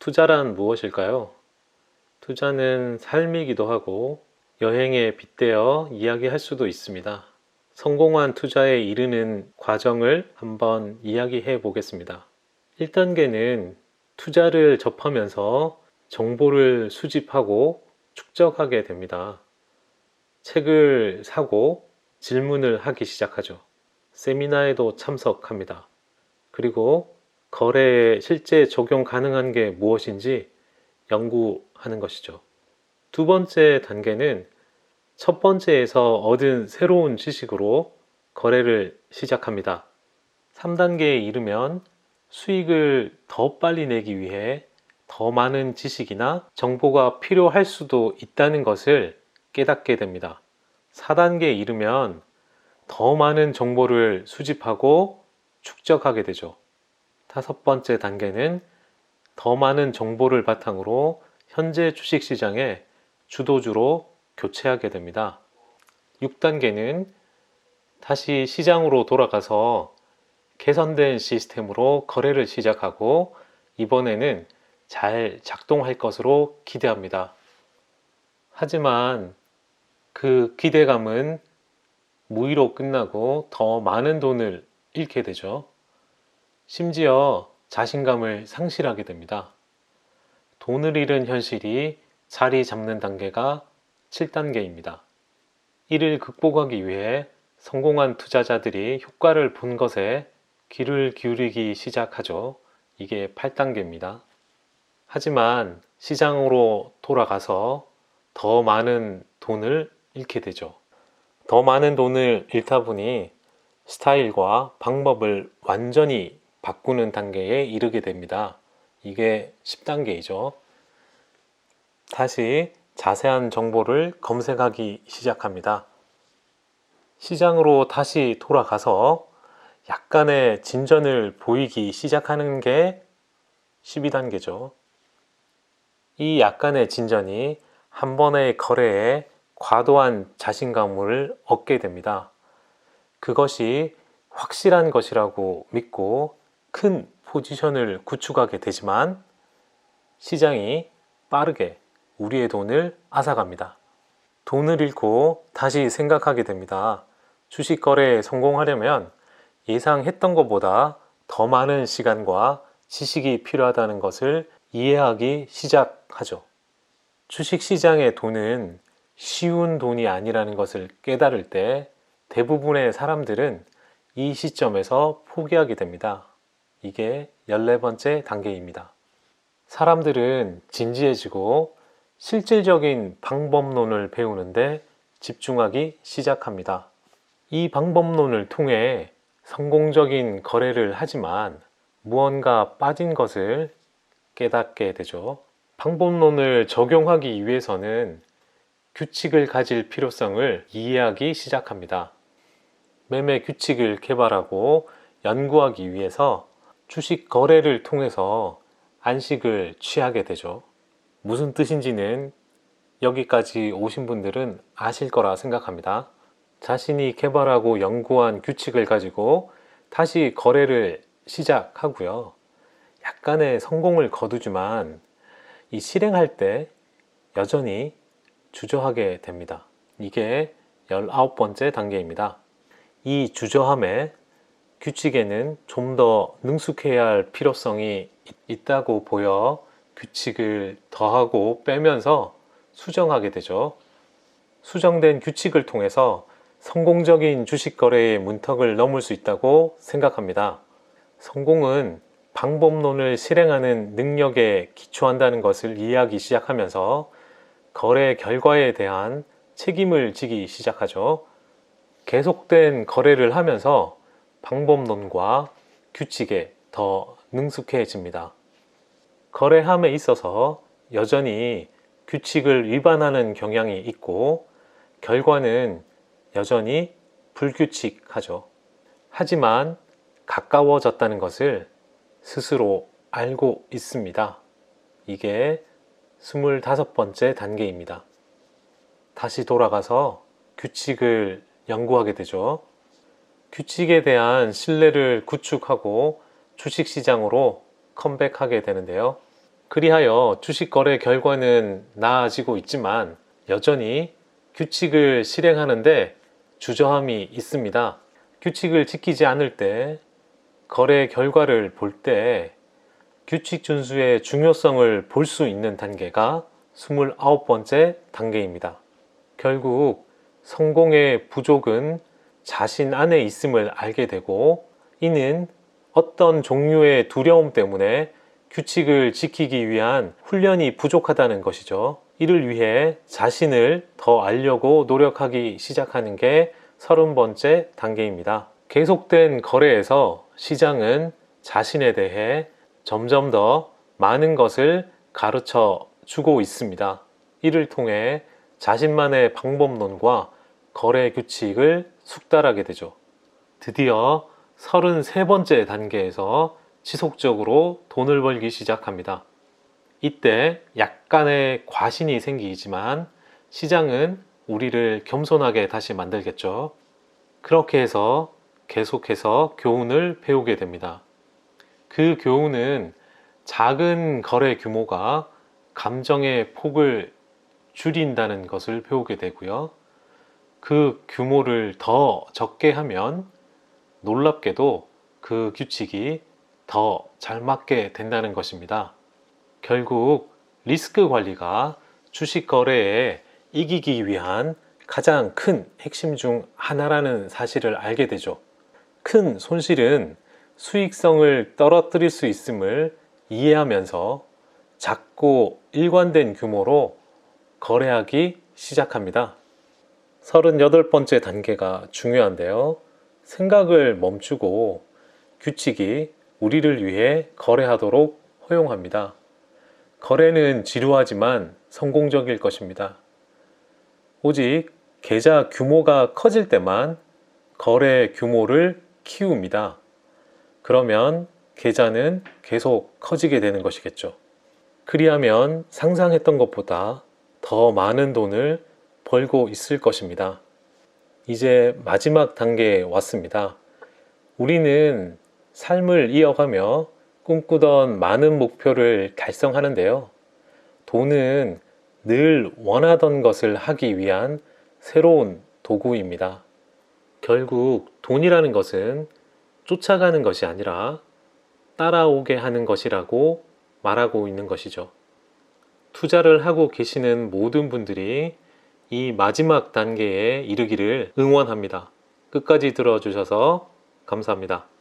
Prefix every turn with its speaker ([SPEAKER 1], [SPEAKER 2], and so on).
[SPEAKER 1] 투자란 무엇일까요? 투자는 삶이기도 하고 여행에 빗대어 이야기할 수도 있습니다. 성공한 투자에 이르는 과정을 한번 이야기해 보겠습니다. 1단계는 투자를 접하면서 정보를 수집하고 축적하게 됩니다. 책을 사고 질문을 하기 시작하죠. 세미나에도 참석합니다. 그리고 거래에 실제 적용 가능한 게 무엇인지 연구하는 것이죠. 두 번째 단계는 첫 번째에서 얻은 새로운 지식으로 거래를 시작합니다. 3단계에 이르면 수익을 더 빨리 내기 위해 더 많은 지식이나 정보가 필요할 수도 있다는 것을 깨닫게 됩니다. 4단계에 이르면 더 많은 정보를 수집하고 축적하게 되죠. 다섯 번째 단계는 더 많은 정보를 바탕으로 현재 주식시장의 주도주로 교체하게 됩니다. 6단계는 다시 시장으로 돌아가서 개선된 시스템으로 거래를 시작하고 이번에는 잘 작동할 것으로 기대합니다. 하지만 그 기대감은 무의로 끝나고 더 많은 돈을 잃게 되죠. 심지어 자신감을 상실하게 됩니다. 돈을 잃은 현실이 자리 잡는 단계가 7단계입니다. 이를 극복하기 위해 성공한 투자자들이 효과를 본 것에 귀를 기울이기 시작하죠. 이게 8단계입니다. 하지만 시장으로 돌아가서 더 많은 돈을 잃게 되죠. 더 많은 돈을 잃다 보니 스타일과 방법을 완전히 바꾸는 단계에 이르게 됩니다. 이게 10단계이죠. 다시 자세한 정보를 검색하기 시작합니다. 시장으로 다시 돌아가서 약간의 진전을 보이기 시작하는 게 12단계죠. 이 약간의 진전이 한 번의 거래에 과도한 자신감을 얻게 됩니다. 그것이 확실한 것이라고 믿고 큰 포지션을 구축하게 되지만 시장이 빠르게 우리의 돈을 앗아갑니다. 돈을 잃고 다시 생각하게 됩니다. 주식 거래에 성공하려면 예상했던 것보다 더 많은 시간과 지식이 필요하다는 것을 이해하기 시작하죠. 주식시장의 돈은 쉬운 돈이 아니라는 것을 깨달을 때 대부분의 사람들은 이 시점에서 포기하게 됩니다. 이게 14번째 단계입니다. 사람들은 진지해지고 실질적인 방법론을 배우는데 집중하기 시작합니다. 이 방법론을 통해 성공적인 거래를 하지만 무언가 빠진 것을 깨닫게 되죠. 방법론을 적용하기 위해서는 규칙을 가질 필요성을 이해하기 시작합니다. 매매 규칙을 개발하고 연구하기 위해서 주식 거래를 통해서 안식을 취하게 되죠. 무슨 뜻인지는 여기까지 오신 분들은 아실 거라 생각합니다. 자신이 개발하고 연구한 규칙을 가지고 다시 거래를 시작하고요. 약간의 성공을 거두지만 이 실행할 때 여전히 주저하게 됩니다. 이게 19번째 단계입니다. 이 주저함에 규칙에는 좀 더 능숙해야 할 필요성이 있다고 보여 규칙을 더하고 빼면서 수정하게 되죠. 수정된 규칙을 통해서 성공적인 주식 거래의 문턱을 넘을 수 있다고 생각합니다. 성공은 방법론을 실행하는 능력에 기초한다는 것을 이해하기 시작하면서 거래 결과에 대한 책임을 지기 시작하죠. 계속된 거래를 하면서 방법론과 규칙에 더 능숙해집니다. 거래함에 있어서 여전히 규칙을 위반하는 경향이 있고 결과는 여전히 불규칙하죠. 하지만 가까워졌다는 것을 스스로 알고 있습니다. 이게 25번째 단계입니다. 다시 돌아가서 규칙을 연구하게 되죠. 규칙에 대한 신뢰를 구축하고 주식시장으로 컴백하게 되는데요. 그리하여 주식 거래 결과는 나아지고 있지만 여전히 규칙을 실행하는데 주저함이 있습니다. 규칙을 지키지 않을 때, 거래 결과를 볼 때 규칙 준수의 중요성을 볼 수 있는 단계가 29번째 단계입니다. 결국 성공의 부족은 자신 안에 있음을 알게 되고, 이는 어떤 종류의 두려움 때문에 규칙을 지키기 위한 훈련이 부족하다는 것이죠. 이를 위해 자신을 더 알려고 노력하기 시작하는 게 30번째 단계입니다. 계속된 거래에서 시장은 자신에 대해 점점 더 많은 것을 가르쳐 주고 있습니다. 이를 통해 자신만의 방법론과 거래 규칙을 숙달하게 되죠. 드디어 33번째 단계에서 지속적으로 돈을 벌기 시작합니다. 이때 약간의 과신이 생기지만 시장은 우리를 겸손하게 다시 만들겠죠. 그렇게 해서 계속해서 교훈을 배우게 됩니다. 그 교훈은 작은 거래 규모가 감정의 폭을 줄인다는 것을 배우게 되고요. 그 규모를 더 적게 하면 놀랍게도 그 규칙이 더 잘 맞게 된다는 것입니다. 결국 리스크 관리가 주식 거래에 이기기 위한 가장 큰 핵심 중 하나라는 사실을 알게 되죠. 큰 손실은 수익성을 떨어뜨릴 수 있음을 이해하면서 작고 일관된 규모로 거래하기 시작합니다. 38번째 단계가 중요한데요. 생각을 멈추고 규칙이 우리를 위해 거래하도록 허용합니다. 거래는 지루하지만 성공적일 것입니다. 오직 계좌 규모가 커질 때만 거래 규모를 키웁니다. 그러면 계좌는 계속 커지게 되는 것이겠죠. 그리하면 상상했던 것보다 더 많은 돈을 벌고 있을 것입니다. 이제 마지막 단계에 왔습니다. 우리는 삶을 이어가며 꿈꾸던 많은 목표를 달성하는데요. 돈은 늘 원하던 것을 하기 위한 새로운 도구입니다. 결국 돈이라는 것은 쫓아가는 것이 아니라 따라오게 하는 것이라고 말하고 있는 것이죠. 투자를 하고 계시는 모든 분들이 이 마지막 단계에 이르기를 응원합니다. 끝까지 들어주셔서 감사합니다.